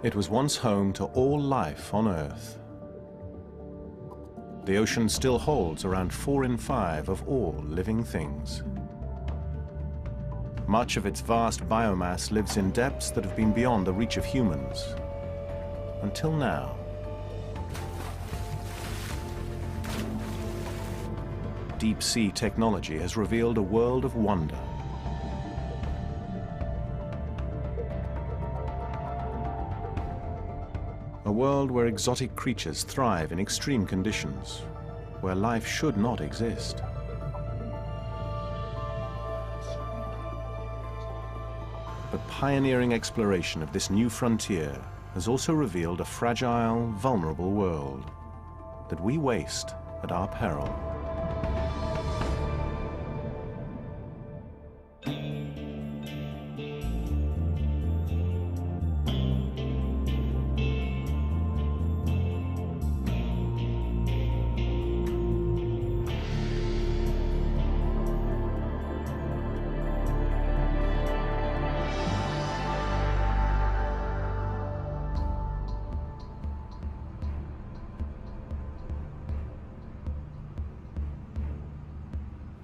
It was once home to all life on Earth. The ocean still holds around 4 in 5 of all living things. Much of its vast biomass lives in depths that have been beyond the reach of humans. Until now. Deep sea technology has revealed a world of wonder. A world where exotic creatures thrive in extreme conditions, where life should not exist. But pioneering exploration of this new frontier has also revealed a fragile, vulnerable world that we waste at our peril.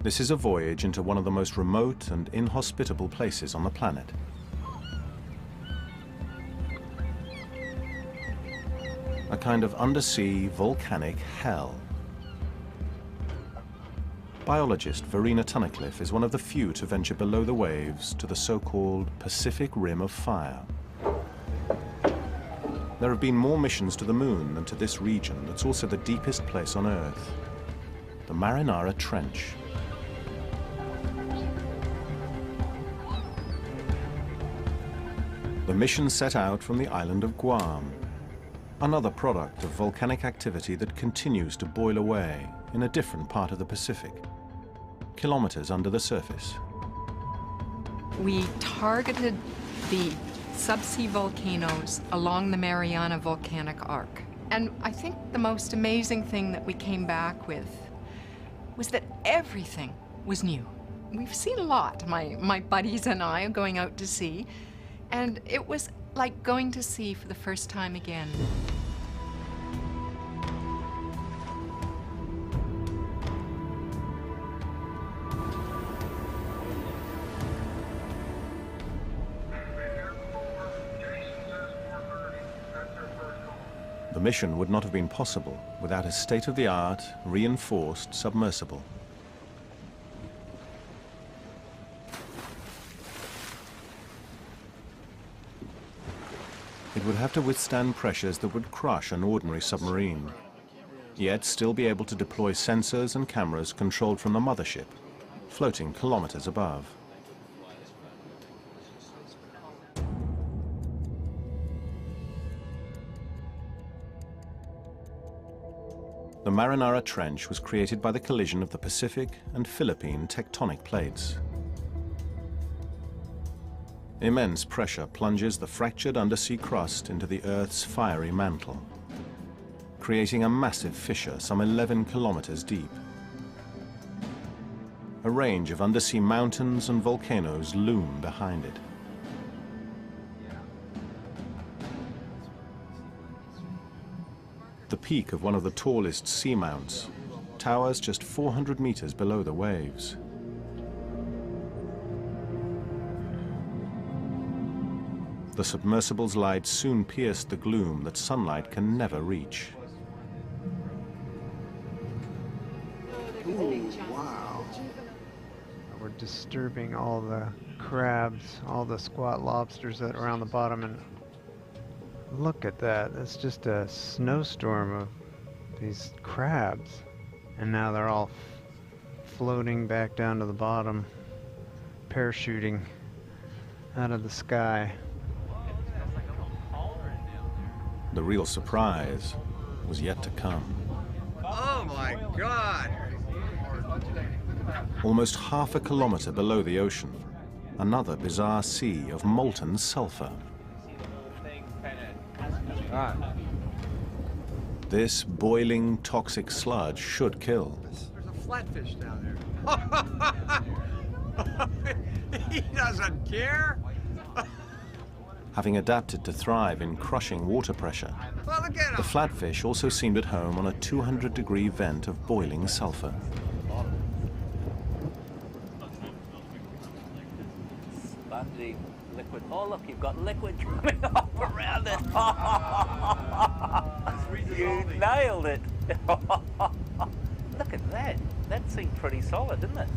This is a voyage into one of the most remote and inhospitable places on the planet. A kind of undersea volcanic hell. Biologist Verena Tunnicliffe is one of the few to venture below the waves to the so-called Pacific Rim of Fire. There have been more missions to the moon than to this region that's also the deepest place on Earth, the Marinara Trench. The mission set out from the island of Guam, another product of volcanic activity that continues to boil away in a different part of the Pacific, kilometers under the surface. We targeted the subsea volcanoes along the Mariana Volcanic Arc. And I think the most amazing thing that we came back with was that everything was new. We've seen a lot, my buddies and I, going out to sea. And it was like going to sea for the first time again. The mission would not have been possible without a state-of-the-art, reinforced submersible. It would have to withstand pressures that would crush an ordinary submarine, yet still be able to deploy sensors and cameras controlled from the mothership, floating kilometers above. The Marinara Trench was created by the collision of the Pacific and Philippine tectonic plates. Immense pressure plunges the fractured undersea crust into the Earth's fiery mantle, creating a massive fissure some 11 kilometers deep. A range of undersea mountains and volcanoes loom behind it. The peak of one of the tallest seamounts towers just 400 meters below the waves. The submersible's light soon pierced the gloom that sunlight can never reach. Ooh, wow. We're disturbing all the crabs, all the squat lobsters that are around the bottom, and look at that. That's just a snowstorm of these crabs. And now they're all floating back down to the bottom, parachuting out of the sky. The real surprise was yet to come. Oh my God! Almost half a kilometer below the ocean, another bizarre sea of molten sulfur. This boiling, toxic sludge should kill. There's a flatfish down there. He doesn't care. Having adapted to thrive in crushing water pressure, Oh, look at the him! flatfish also seemed at home on a 200-degree vent of boiling sulfur. Spongy liquid. Oh, look, you've got liquid coming off around it. You nailed it. Look at that. That seemed pretty solid, didn't it?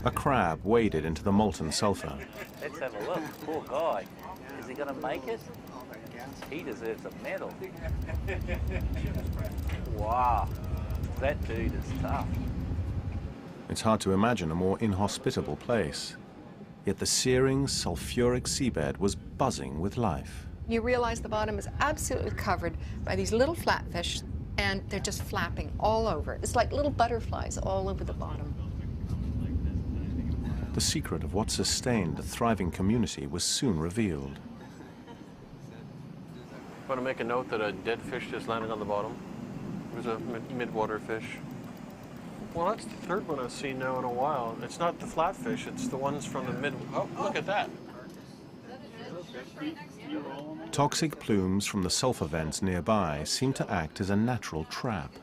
A crab waded into the molten sulfur. Let's have a look. Poor guy. Is he going to make it? He deserves a medal. Wow. That dude is tough. It's hard to imagine a more inhospitable place. Yet the searing, sulfuric seabed was buzzing with life. You realize the bottom is absolutely covered by these little flatfish, and they're just flapping all over. It's like little butterflies all over the bottom. The secret of what sustained the thriving community was soon revealed. I want to make a note that a dead fish just landed on the bottom. It was a mid-water fish. Well, that's the third one I've seen now in a while. It's not the flatfish, it's the ones from the mid... Oh, look at that. Toxic plumes from the sulfur vents nearby seemed to act as a natural trap.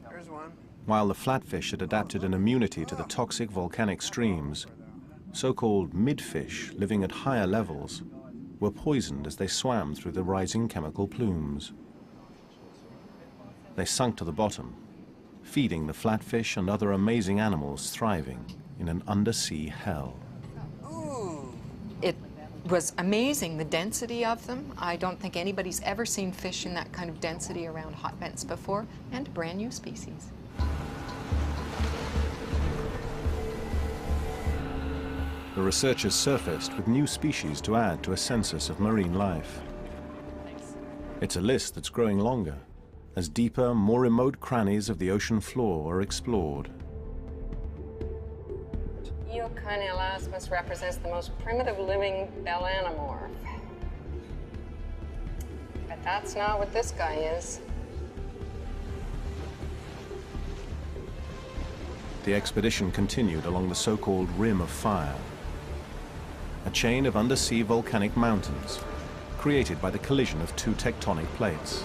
There's one. While the flatfish had adapted an immunity to the toxic volcanic streams, so-called midfish living at higher levels were poisoned as they swam through the rising chemical plumes. They sunk to the bottom, feeding the flatfish and other amazing animals thriving in an undersea hell. It was amazing, the density of them. I don't think anybody's ever seen fish in that kind of density around hot vents before, and a brand new species. The researchers surfaced with new species to add to a census of marine life. It's a list that's growing longer as deeper, more remote crannies of the ocean floor are explored. Eocarnelasmus represents the most primitive living belanamorph. But that's not what this guy is. The expedition continued along the so-called Rim of Fire, a chain of undersea volcanic mountains created by the collision of two tectonic plates.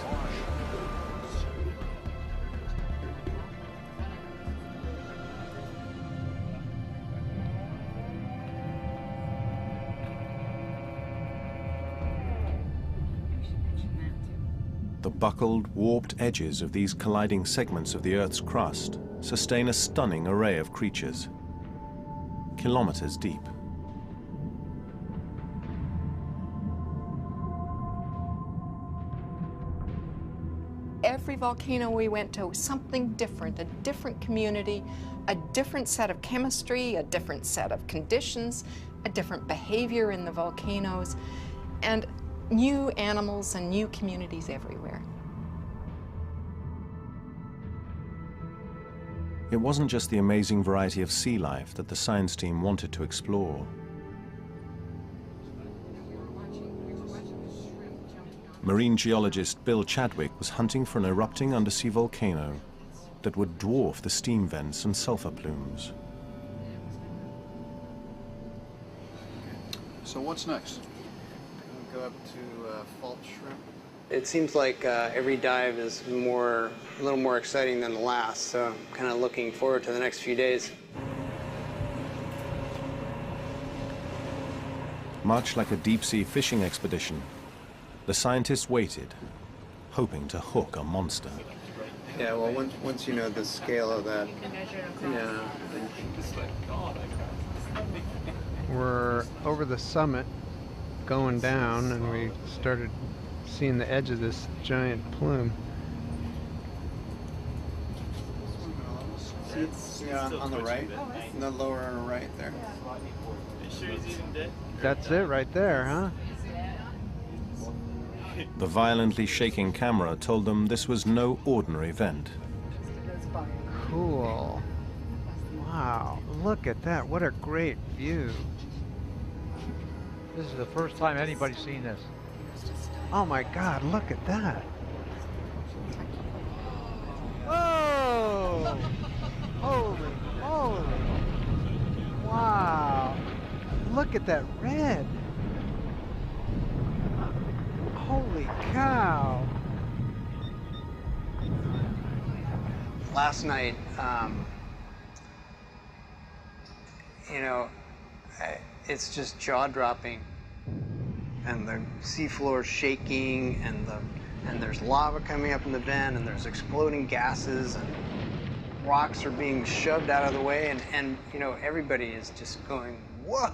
The buckled, warped edges of these colliding segments of the Earth's crust sustain a stunning array of creatures, kilometers deep. Every volcano we went to was something different, a different community, a different set of chemistry, a different set of conditions, a different behavior in the volcanoes, and new animals and new communities everywhere. It wasn't just the amazing variety of sea life that the science team wanted to explore. Marine geologist Bill Chadwick was hunting for an erupting undersea volcano that would dwarf the steam vents and sulfur plumes. So what's next? Go up to fault shrimp. It seems like every dive is a little more exciting than the last, so I'm kind of looking forward to the next few days. Much like a deep-sea fishing expedition, the scientists waited, hoping to hook a monster. Yeah, well, once you know the scale of that, yeah. We're over the summit, going down, and we started seeing the edge of this giant plume. Yeah, on the right, in the lower right there. That's it right there, huh? The violently shaking camera told them this was no ordinary vent. Cool. Wow, look at that. What a great view. This is the first time anybody's seen this. Oh my God, look at that. Whoa! Holy moly. Wow. Look at that red. Holy cow! Last night, you know, it's just jaw-dropping, and the seafloor shaking, and there's lava coming up in the vent, and there's exploding gases, and rocks are being shoved out of the way, and you know, everybody is just going, whoa!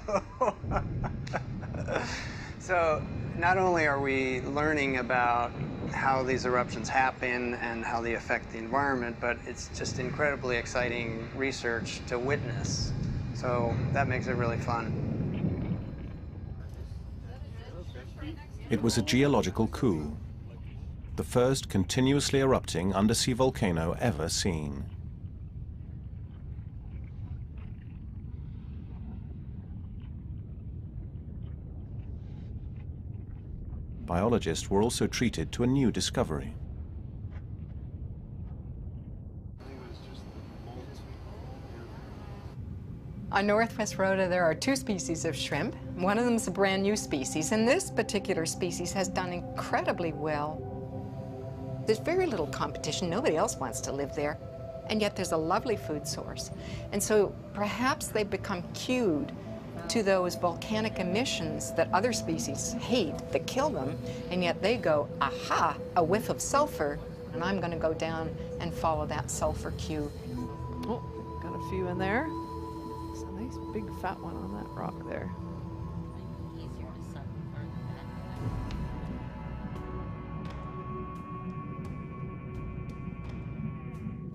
So not only are we learning about how these eruptions happen and how they affect the environment, but it's just incredibly exciting research to witness. So that makes it really fun. It was a geological coup, the first continuously erupting undersea volcano ever seen. Biologists were also treated to a new discovery. On Northwest Rhoda, there are 2 species of shrimp. One of them is a brand new species, and this particular species has done incredibly well. There's very little competition. Nobody else wants to live there, and yet there's a lovely food source. And so perhaps they've become cued to those volcanic emissions that other species hate, that kill them, and yet they go, aha, a whiff of sulfur, and I'm going to go down and follow that sulfur cue. Oh, got a few in there. It's a nice big fat one on that rock there.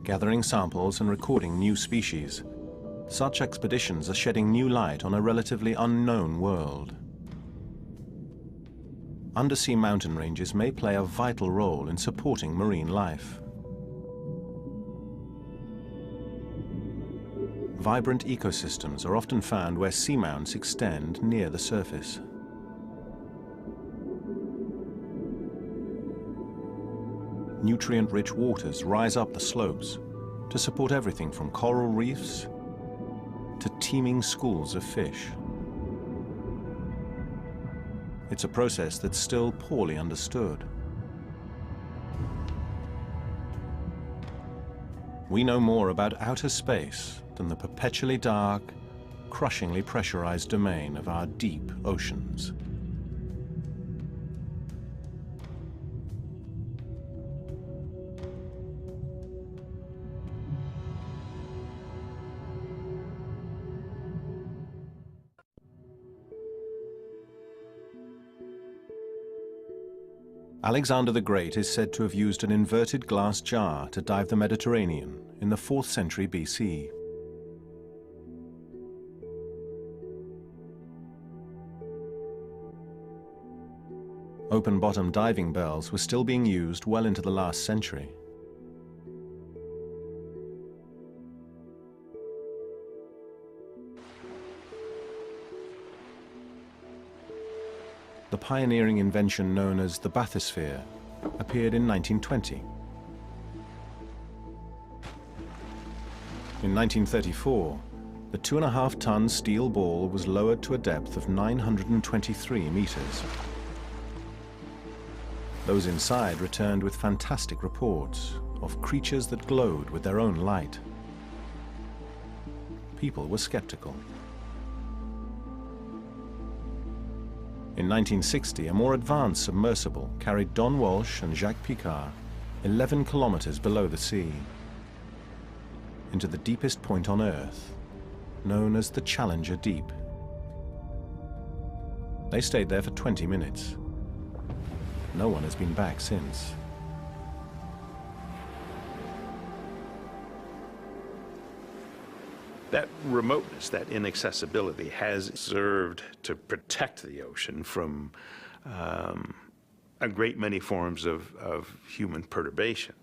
Gathering samples and recording new species, such expeditions are shedding new light on a relatively unknown world. Undersea mountain ranges may play a vital role in supporting marine life. Vibrant ecosystems are often found where seamounts extend near the surface. Nutrient-rich waters rise up the slopes to support everything from coral reefs to teeming schools of fish. It's a process that's still poorly understood. We know more about outer space than the perpetually dark, crushingly pressurized domain of our deep oceans. Alexander the Great is said to have used an inverted glass jar to dive the Mediterranean in the 4th century BC. Open-bottom diving bells were still being used well into the last century. The pioneering invention known as the bathysphere appeared in 1920. In 1934, the 2.5-ton steel ball was lowered to a depth of 923 meters. Those inside returned with fantastic reports of creatures that glowed with their own light. People were skeptical. In 1960, a more advanced submersible carried Don Walsh and Jacques Picard 11 kilometers below the sea into the deepest point on Earth, known as the Challenger Deep. They stayed there for 20 minutes. No one has been back since. That remoteness, that inaccessibility has served to protect the ocean from a great many forms of human perturbation.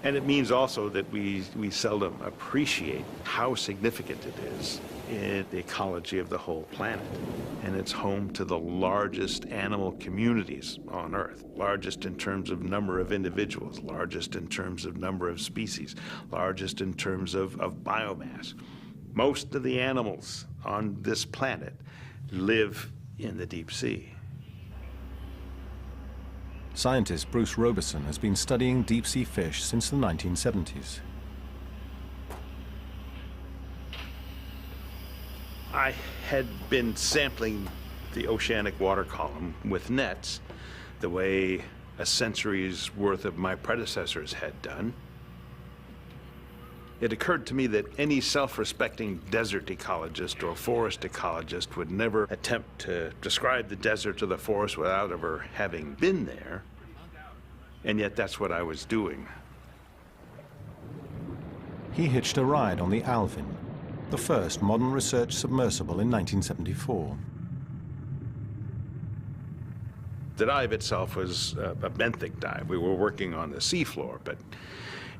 And it means also that we seldom appreciate how significant it is in the ecology of the whole planet. And it's home to the largest animal communities on Earth, largest in terms of number of individuals, largest in terms of number of species, largest in terms of biomass. Most of the animals on this planet live in the deep sea. Scientist Bruce Robeson has been studying deep-sea fish since the 1970s. I had been sampling the oceanic water column with nets the way a century's worth of my predecessors had done. It occurred to me that any self-respecting desert ecologist or forest ecologist would never attempt to describe the desert or the forest without ever having been there, and yet that's what I was doing. He hitched a ride on the Alvin, the first modern research submersible in 1974. The dive itself was a benthic dive. We were working on the seafloor, but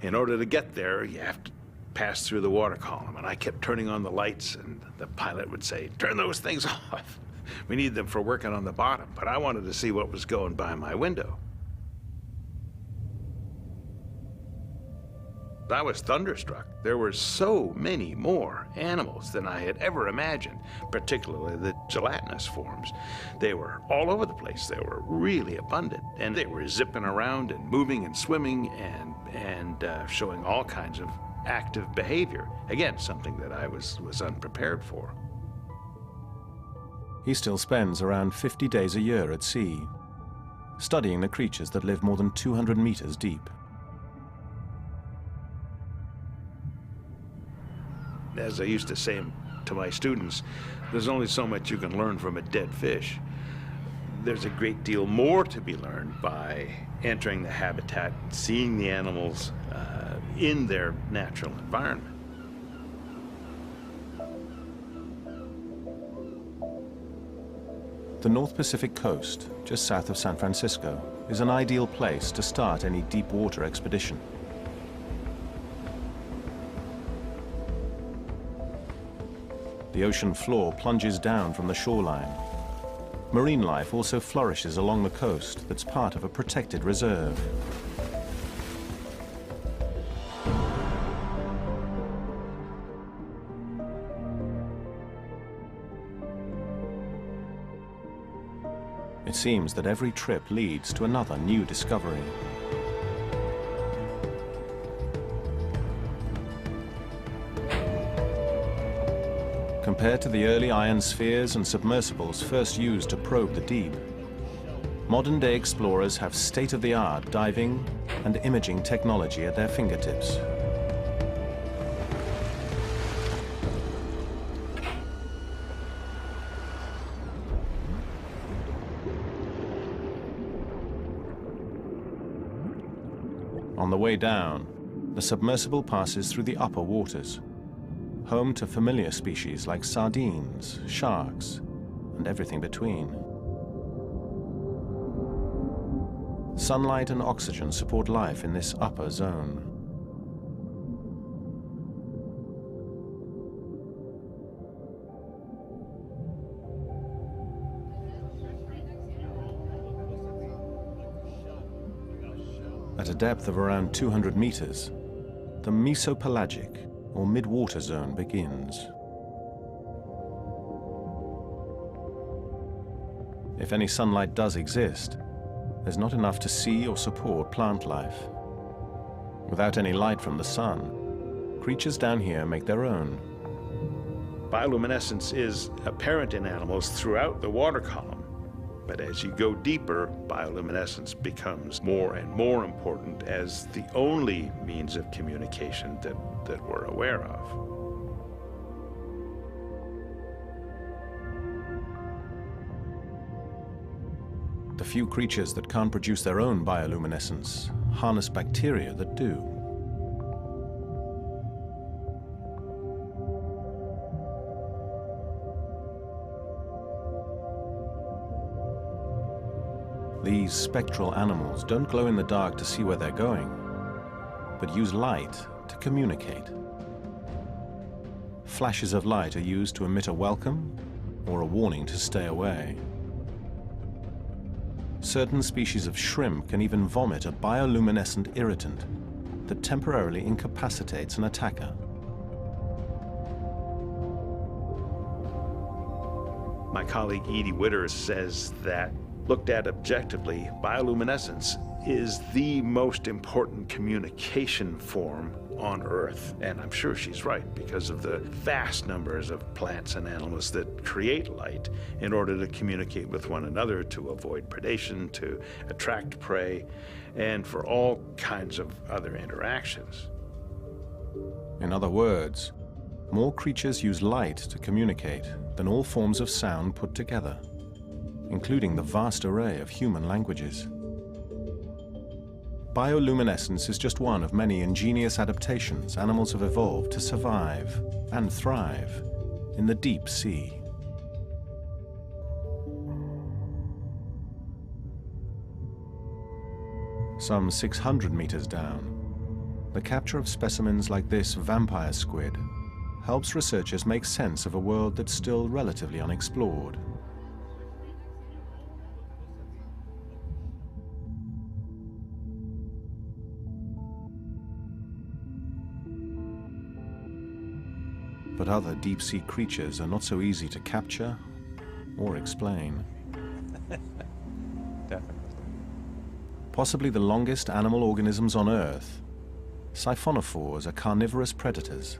in order to get there, you have to pass through the water column. And I kept turning on the lights, and the pilot would say, "Turn those things off. We need them for working on the bottom." But I wanted to see what was going by my window. I was thunderstruck. There were so many more animals than I had ever imagined, particularly the gelatinous forms. They were all over the place. They were really abundant, and they were zipping around and moving and swimming and showing all kinds of active behavior. Again, something that I was unprepared for. He still spends around 50 days a year at sea, studying the creatures that live more than 200 meters deep. As I used to say to my students, there's only so much you can learn from a dead fish. There's a great deal more to be learned by entering the habitat, seeing the animals in their natural environment. The North Pacific coast, just south of San Francisco, is an ideal place to start any deep water expedition. The ocean floor plunges down from the shoreline. Marine life also flourishes along the coast that's part of a protected reserve. It seems that every trip leads to another new discovery. Compared to the early iron spheres and submersibles first used to probe the deep, modern-day explorers have state-of-the-art diving and imaging technology at their fingertips. On the way down, the submersible passes through the upper waters, home to familiar species like sardines, sharks, and everything between. Sunlight and oxygen support life in this upper zone. At a depth of around 200 meters, the mesopelagic, or mid-water zone, begins. If any sunlight does exist, there's not enough to see or support plant life. Without any light from the sun, creatures down here make their own. Bioluminescence is apparent in animals throughout the water column. But as you go deeper, bioluminescence becomes more and more important as the only means of communication that we're aware of. The few creatures that can't produce their own bioluminescence harness bacteria that do. These spectral animals don't glow in the dark to see where they're going, but use light to communicate. Flashes of light are used to emit a welcome or a warning to stay away. Certain species of shrimp can even vomit a bioluminescent irritant that temporarily incapacitates an attacker. My colleague Edie Witter says that Looked at objectively, bioluminescence is the most important communication form on Earth. And I'm sure she's right because of the vast numbers of plants and animals that create light in order to communicate with one another, to avoid predation, to attract prey, and for all kinds of other interactions. In other words, more creatures use light to communicate than all forms of sound put together, including the vast array of human languages. Bioluminescence is just one of many ingenious adaptations animals have evolved to survive and thrive in the deep sea. Some 600 meters down, the capture of specimens like this vampire squid helps researchers make sense of a world that's still relatively unexplored. But other deep-sea creatures are not so easy to capture or explain. Definitely. Possibly the longest animal organisms on Earth, siphonophores are carnivorous predators,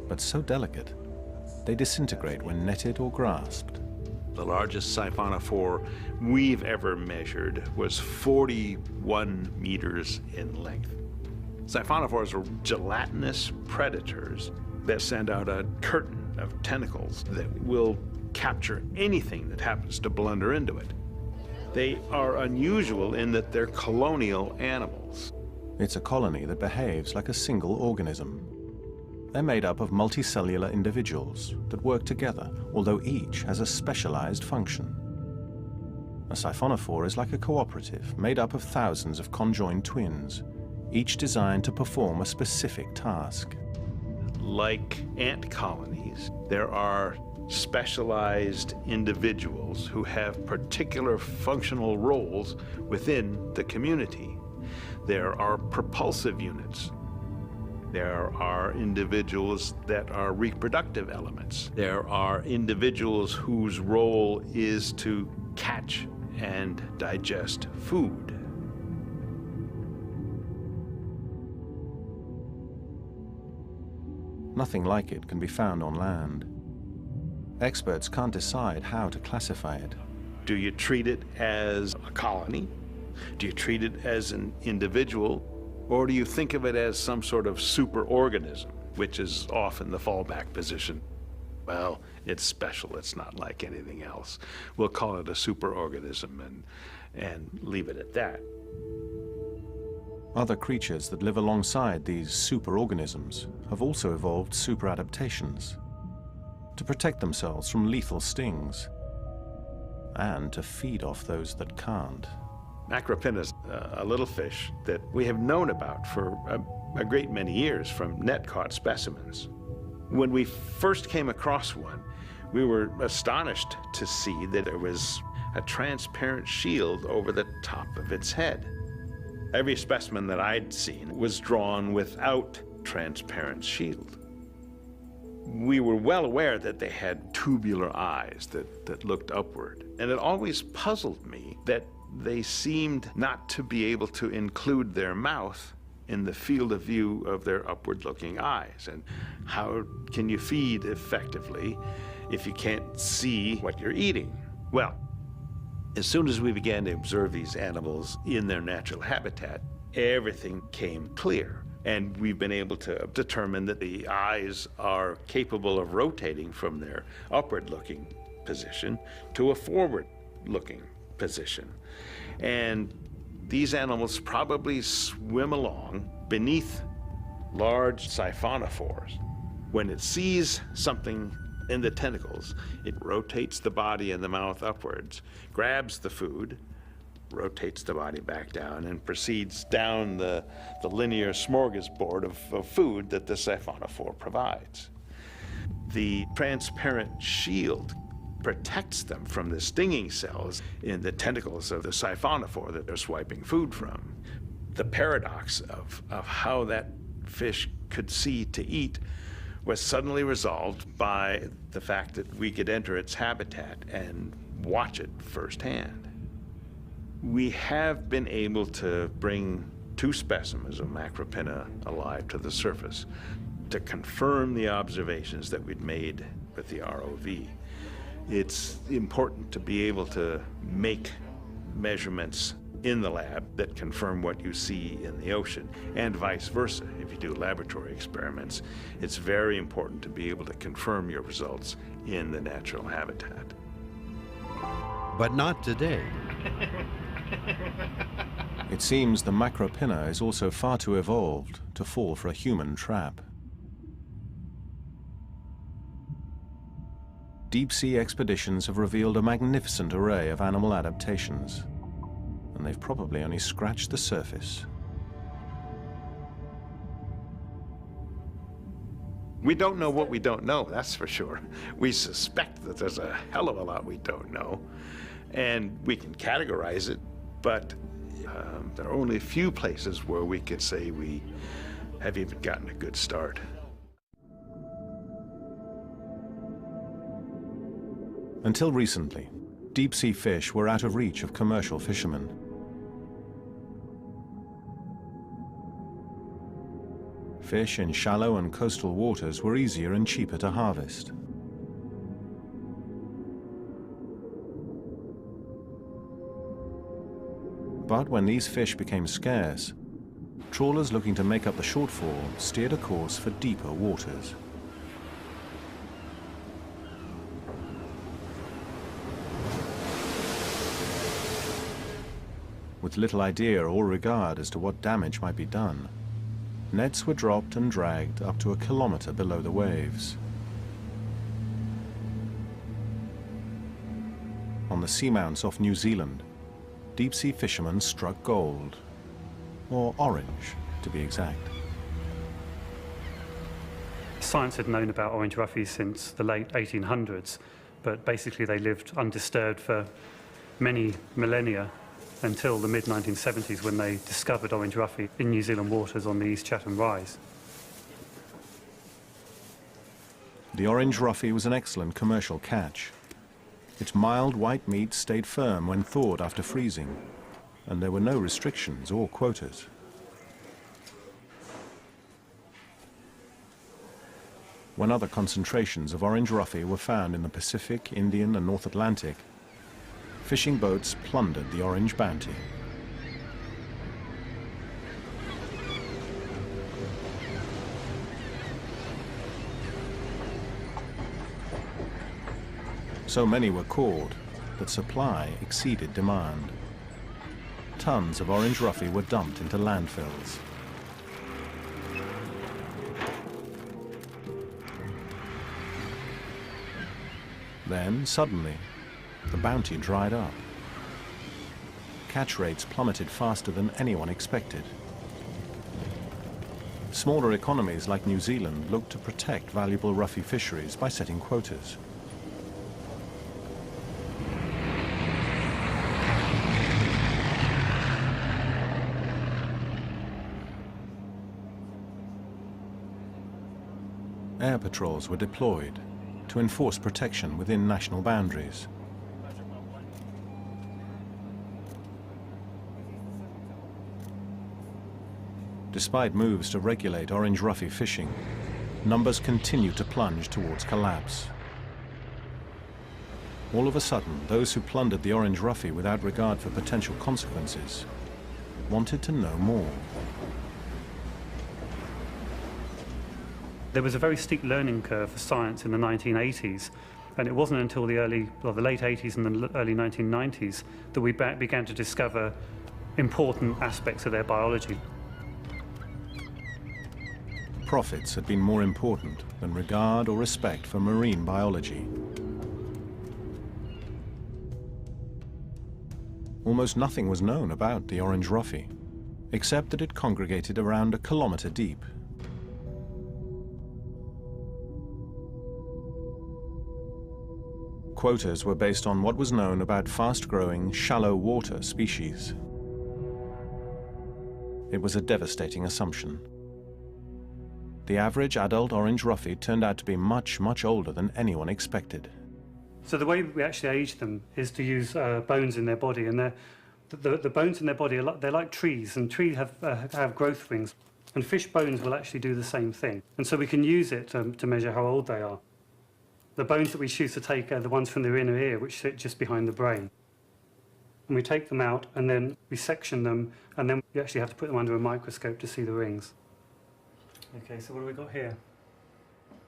but so delicate, they disintegrate when netted or grasped. The largest siphonophore we've ever measured was 41 meters in length. Siphonophores are gelatinous predators that send out a curtain of tentacles that will capture anything that happens to blunder into it. They are unusual in that they're colonial animals. It's a colony that behaves like a single organism. They're made up of multicellular individuals that work together, although each has a specialized function. A siphonophore is like a cooperative made up of thousands of conjoined twins, each designed to perform a specific task. Like ant colonies, there are specialized individuals who have particular functional roles within the community. There are propulsive units. There are individuals that are reproductive elements. There are individuals whose role is to catch and digest food. Nothing like it can be found on land. Experts can't decide how to classify it. Do you treat it as a colony? Do you treat it as an individual? Or do you think of it as some sort of superorganism, which is often the fallback position? Well, it's special. It's not like anything else. We'll call it a superorganism and leave it at that. Other creatures that live alongside these superorganisms have also evolved superadaptations to protect themselves from lethal stings and to feed off those that can't. Macropinna is a little fish that we have known about for a great many years from net-caught specimens. When we first came across one, we were astonished to see that there was a transparent shield over the top of its head. Every specimen that I'd seen was drawn without transparent shield. We were well aware that they had tubular eyes that looked upward, and it always puzzled me that they seemed not to be able to include their mouth in the field of view of their upward-looking eyes. And how can you feed effectively if you can't see what you're eating? Well, as soon as we began to observe these animals in their natural habitat, everything came clear. And we've been able to determine that the eyes are capable of rotating from their upward-looking position to a forward-looking position. And these animals probably swim along beneath large siphonophores. When it sees something in the tentacles, it rotates the body and the mouth upwards, grabs the food, rotates the body back down, and proceeds down the linear smorgasbord of food that the siphonophore provides. The transparent shield protects them from the stinging cells in the tentacles of the siphonophore that they're swiping food from. The paradox of how that fish could see to eat was suddenly resolved by the fact that we could enter its habitat and watch it firsthand. We have been able to bring 2 specimens of Macropinna alive to the surface to confirm the observations that we'd made with the ROV. It's important to be able to make measurements in the lab that confirm what you see in the ocean, and vice versa. If you do laboratory experiments, it's very important to be able to confirm your results in the natural habitat. But not today. It seems the Macropinna is also far too evolved to fall for a human trap. Deep-sea expeditions have revealed a magnificent array of animal adaptations, and they've probably only scratched the surface. We don't know what we don't know, that's for sure. We suspect that there's a hell of a lot we don't know, and we can categorize it, but there are only a few places where we could say we have even gotten a good start. Until recently, deep-sea fish were out of reach of commercial fishermen. Fish in shallow and coastal waters were easier and cheaper to harvest. But when these fish became scarce, trawlers looking to make up the shortfall steered a course for deeper waters. With little idea or regard as to what damage might be done, nets were dropped and dragged up to 1 kilometer below the waves. On the seamounts off New Zealand, deep-sea fishermen struck gold, or orange, to be exact. Science had known about orange roughies since the late 1800s, but basically they lived undisturbed for many millennia until the mid-1970s when they discovered orange roughy in New Zealand waters on the East Chatham Rise. The orange roughy was an excellent commercial catch. Its mild white meat stayed firm when thawed after freezing, and there were no restrictions or quotas. When other concentrations of orange roughy were found in the Pacific, Indian, and North Atlantic, fishing boats plundered the orange bounty. So many were caught that supply exceeded demand. Tons of orange roughy were dumped into landfills. Then, suddenly, the bounty dried up. Catch rates plummeted faster than anyone expected. Smaller economies like New Zealand looked to protect valuable roughy fisheries by setting quotas. Air patrols were deployed to enforce protection within national boundaries. Despite moves to regulate orange roughy fishing, numbers continued to plunge towards collapse. All of a sudden, those who plundered the orange roughy without regard for potential consequences wanted to know more. There was a very steep learning curve for science in the 1980s, and it wasn't until the late 80s and the early 1990s that we began to discover important aspects of their biology. Profits had been more important than regard or respect for marine biology. Almost nothing was known about the orange roughy, except that it congregated around 1 kilometer deep. Quotas were based on what was known about fast-growing, shallow water species. It was a devastating assumption. The average adult orange roughy turned out to be much, much older than anyone expected. So the way we actually age them is to use bones in their body, and The bones in their body, they're like trees, and trees have growth rings. And fish bones will actually do the same thing. And so we can use it to measure how old they are. The bones that we choose to take are the ones from their inner ear, which sit just behind the brain. And we take them out, and then we section them, and then we actually have to put them under a microscope to see the rings. Okay, so what do we got here?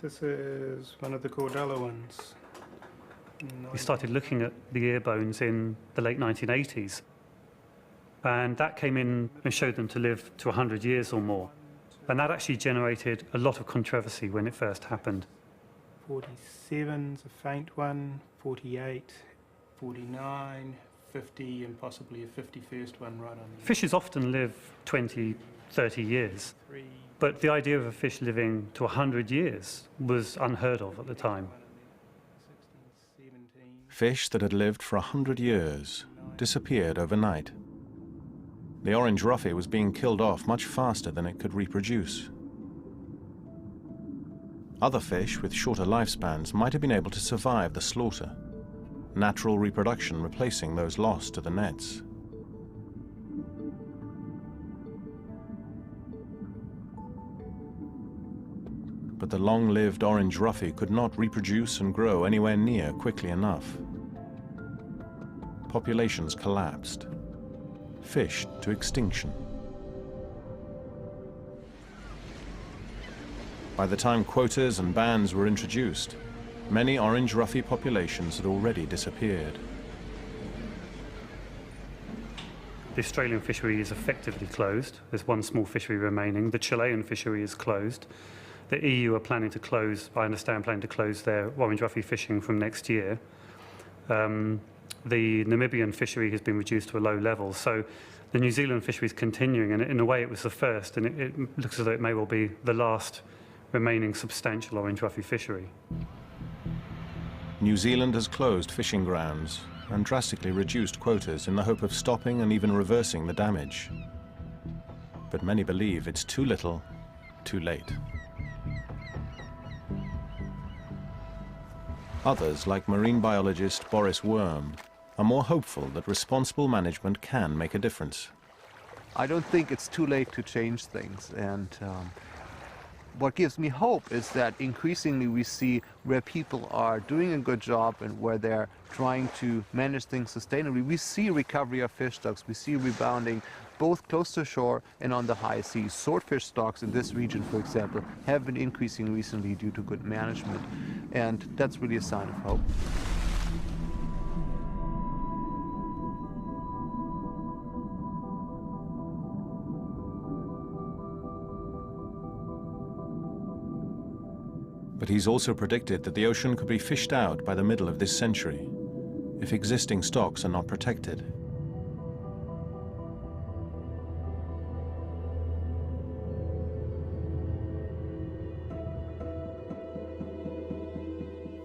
This is one of the Cordella ones. We started looking at the ear bones in the late 1980s. And that came in and showed them to live to 100 years or more. And that actually generated a lot of controversy when it first happened. 47's a faint one, 48, 49, 50, and possibly a 51st one right on the... Fishes often live 20, 30 years. But the idea of a fish living to 100 years was unheard of at the time. Fish that had lived for 100 years disappeared overnight. The orange ruffy was being killed off much faster than it could reproduce. Other fish with shorter lifespans might have been able to survive the slaughter, natural reproduction replacing those lost to the nets. But the long-lived orange ruffy could not reproduce and grow anywhere near quickly enough. Populations collapsed, fished to extinction. By the time quotas and bans were introduced, many orange ruffy populations had already disappeared. The Australian fishery is effectively closed. There's one small fishery remaining. The Chilean fishery is closed. The EU are planning to close, I understand, planning to close their orange ruffy fishing from next year. The Namibian fishery has been reduced to a low level. So the New Zealand fishery is continuing, and in a way it was the first, and it looks as though it may well be the last remaining substantial orange ruffy fishery. New Zealand has closed fishing grounds and drastically reduced quotas in the hope of stopping and even reversing the damage. But many believe it's too little, too late. Others, like marine biologist Boris Worm, are more hopeful that responsible management can make a difference. I don't think it's too late to change things, and what gives me hope is that increasingly we see where people are doing a good job and where they're trying to manage things sustainably. We see recovery of fish stocks, we see rebounding both close to shore and on the high seas. Swordfish stocks in this region, for example, have been increasing recently due to good management, and that's really a sign of hope. But he's also predicted that the ocean could be fished out by the middle of this century if existing stocks are not protected.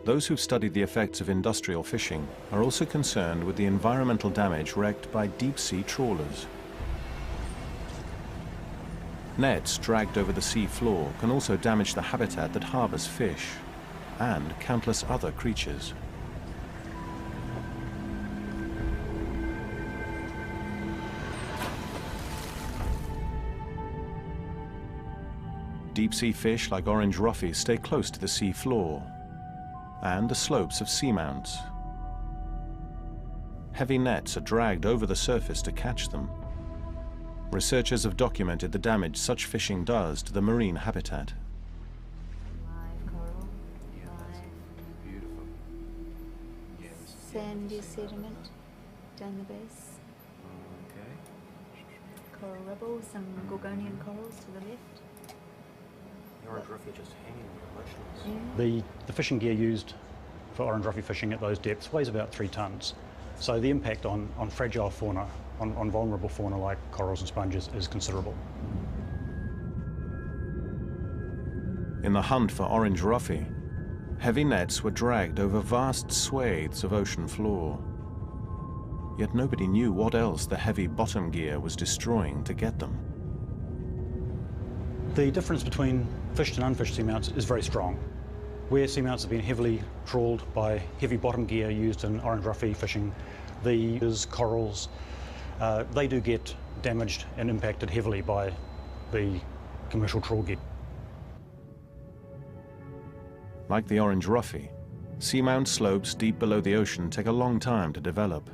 Those who've studied the effects of industrial fishing are also concerned with the environmental damage wreaked by deep-sea trawlers. Nets dragged over the sea floor can also damage the habitat that harbors fish and countless other creatures. Deep-sea fish like orange ruffy stay close to the sea floor and the slopes of seamounts. Heavy nets are dragged over the surface to catch them. Researchers have documented the damage such fishing does to the marine habitat. Live coral, live sandy sediment down the base. Coral rubble, some Gorgonian corals to the left. The orange ruffy just hanging motionless. The fishing gear used for orange ruffy fishing at those depths weighs about 3 tons. So the impact on fragile fauna, on vulnerable fauna like corals and sponges, is considerable. In the hunt for orange ruffy, heavy nets were dragged over vast swathes of ocean floor. Yet nobody knew what else the heavy bottom gear was destroying to get them. The difference between fished and unfished seamounts is very strong. Where seamounts have been heavily trawled by heavy bottom gear used in orange ruffy fishing, the corals, they do get damaged and impacted heavily by the commercial trawl gear. Like the orange roughy, seamount slopes deep below the ocean take a long time to develop.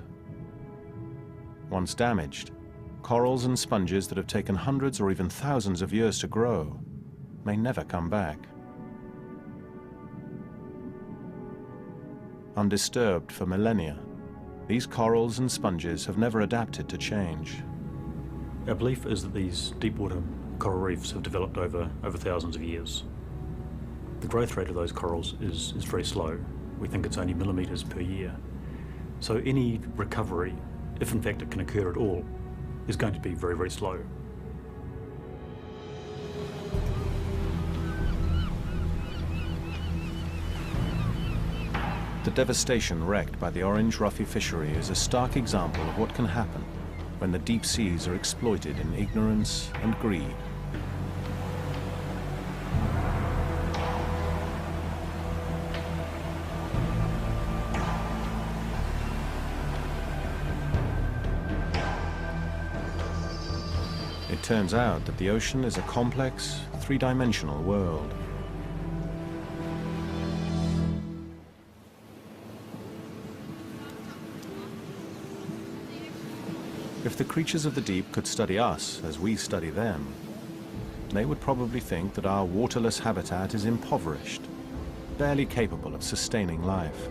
Once damaged, corals and sponges that have taken hundreds or even thousands of years to grow may never come back. Undisturbed for millennia, these corals and sponges have never adapted to change. Our belief is that these deepwater coral reefs have developed over thousands of years. The growth rate of those corals is very slow. We think it's only millimetres per year. So any recovery, if in fact it can occur at all, is going to be very, very slow. The devastation wreaked by the orange roughy fishery is a stark example of what can happen when the deep seas are exploited in ignorance and greed. It turns out that the ocean is a complex, three-dimensional world. If the creatures of the deep could study us as we study them, they would probably think that our waterless habitat is impoverished, barely capable of sustaining life.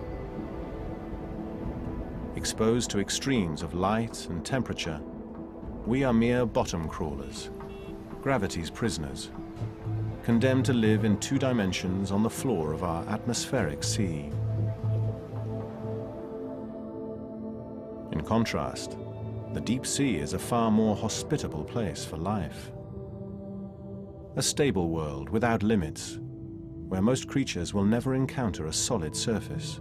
Exposed to extremes of light and temperature, we are mere bottom crawlers, gravity's prisoners, condemned to live in 2 dimensions on the floor of our atmospheric sea. In contrast, the deep sea is a far more hospitable place for life. A stable world without limits, where most creatures will never encounter a solid surface.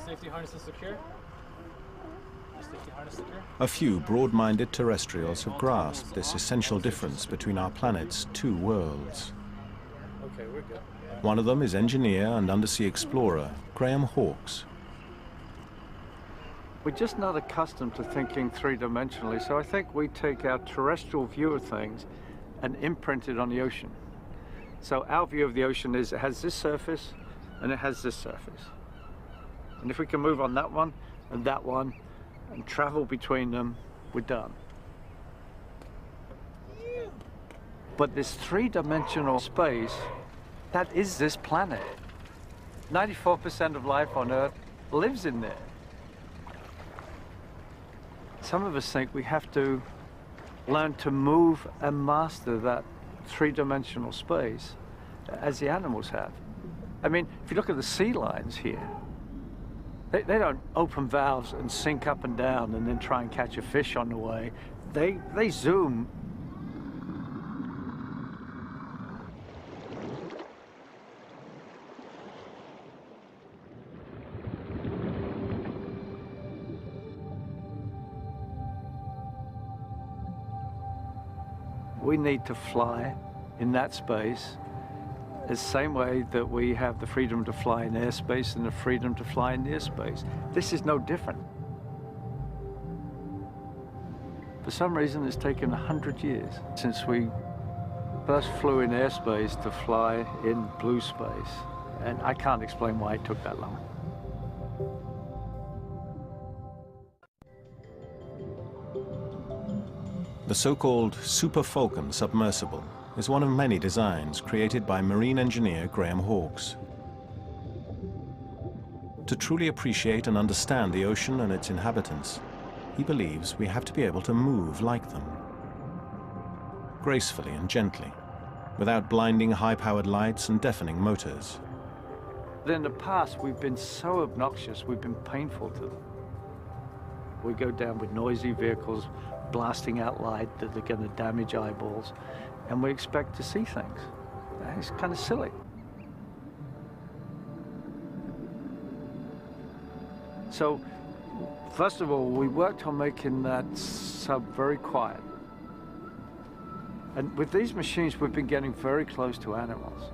Safety harness is secure. Safety harness secure. A few broad-minded terrestrials have grasped this essential difference between our planet's 2 worlds. Okay, we're good. One of them is engineer and undersea explorer Graham Hawkes. We're just not accustomed to thinking 3-dimensionally, so I think we take our terrestrial view of things and imprint it on the ocean. So our view of the ocean is it has this surface and it has this surface. And if we can move on that one and travel between them, we're done. But this 3-dimensional space, that is this planet. 94% of life on Earth lives in there. Some of us think we have to learn to move and master that 3-dimensional space as the animals have. I mean, if you look at the sea lions here, they don't open valves and sink up and down and then try and catch a fish on the way. They zoom. We need to fly in that space the same way that we have the freedom to fly in airspace and the freedom to fly in near space. This is no different. For some reason, it's taken 100 years since we first flew in airspace to fly in blue space. And I can't explain why it took that long. The so-called Super Falcon submersible is one of many designs created by marine engineer Graham Hawkes. To truly appreciate and understand the ocean and its inhabitants, he believes we have to be able to move like them, gracefully and gently, without blinding high-powered lights and deafening motors. But in the past, we've been so obnoxious, we've been painful to them. We go down with noisy vehicles, blasting out light that are going to damage eyeballs, and we expect to see things. It's kind of silly. So, first of all, we worked on making that sub very quiet. And with these machines, we've been getting very close to animals.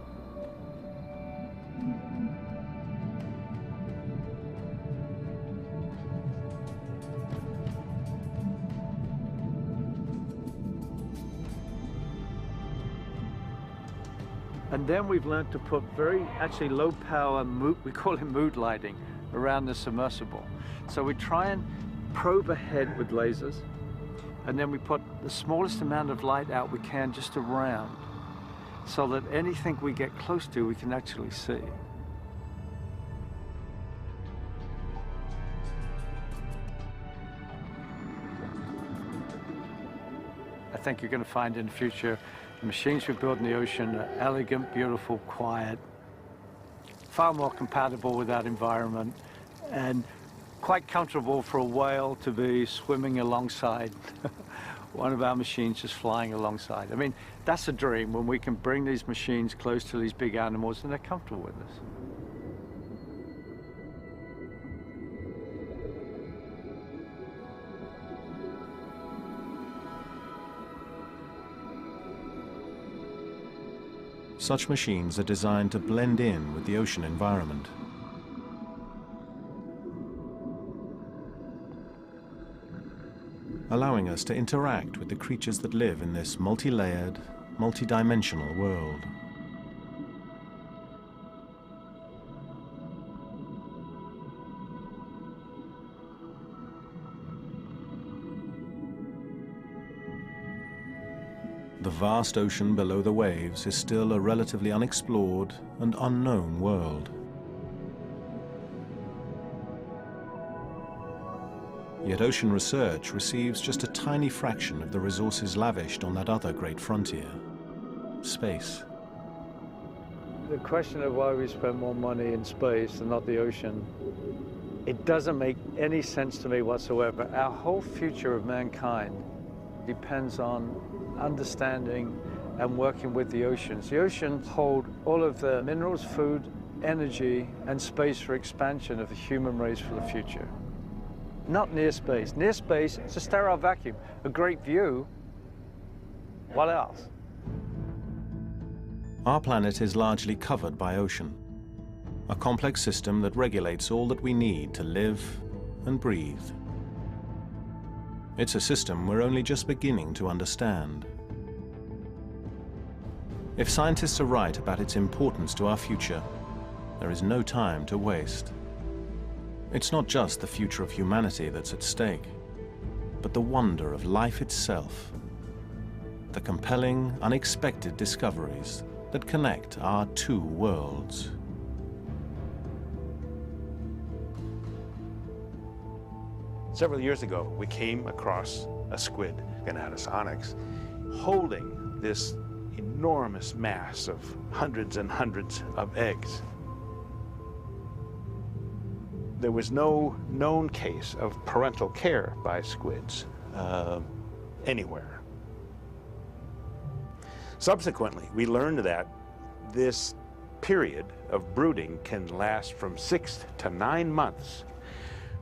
And then we've learned to put actually low power, we call it mood lighting, around the submersible. So we try and probe ahead with lasers, and then we put the smallest amount of light out we can just around, so that anything we get close to, we can actually see. I think you're going to find in the future the machines we build in the ocean are elegant, beautiful, quiet, far more compatible with that environment, and quite comfortable for a whale to be swimming alongside one of our machines just flying alongside. I mean, that's a dream, when we can bring these machines close to these big animals and they're comfortable with us. Such machines are designed to blend in with the ocean environment. Allowing us to interact with the creatures that live in this multi-layered, multi-dimensional world. The vast ocean below the waves is still a relatively unexplored and unknown world. Yet ocean research receives just a tiny fraction of the resources lavished on that other great frontier, space. The question of why we spend more money in space and not the ocean, it doesn't make any sense to me whatsoever. Our whole future of mankind depends on understanding and working with the oceans. The oceans hold all of the minerals, food, energy, and space for expansion of the human race for the future. Not near space. Near space, it's a sterile vacuum. A great view. What else? Our planet is largely covered by ocean, a complex system that regulates all that we need to live and breathe. It's a system we're only just beginning to understand. If scientists are right about its importance to our future, there is no time to waste. It's not just the future of humanity that's at stake, but the wonder of life itself, the compelling, unexpected discoveries that connect our two worlds. Several years ago, we came across a squid in Anasonics holding this enormous mass of hundreds and hundreds of eggs. There was no known case of parental care by squids anywhere. Subsequently, we learned that this period of brooding can last from 6 to 9 months.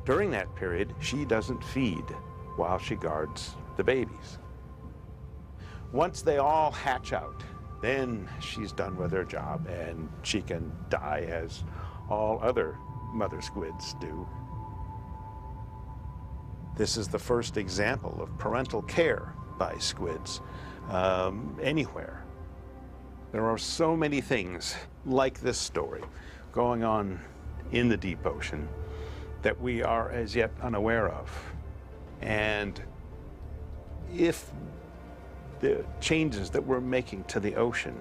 During that period, she doesn't feed while she guards the babies. Once they all hatch out, then she's done with her job and she can die as all other mother squids do. This is the first example of parental care by squids anywhere. There are so many things like this story going on in the deep ocean that we are as yet unaware of. And if the changes that we're making to the ocean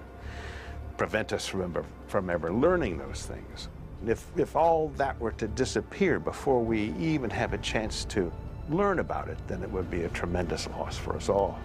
prevent us from ever learning those things, if all that were to disappear before we even have a chance to learn about it, then it would be a tremendous loss for us all.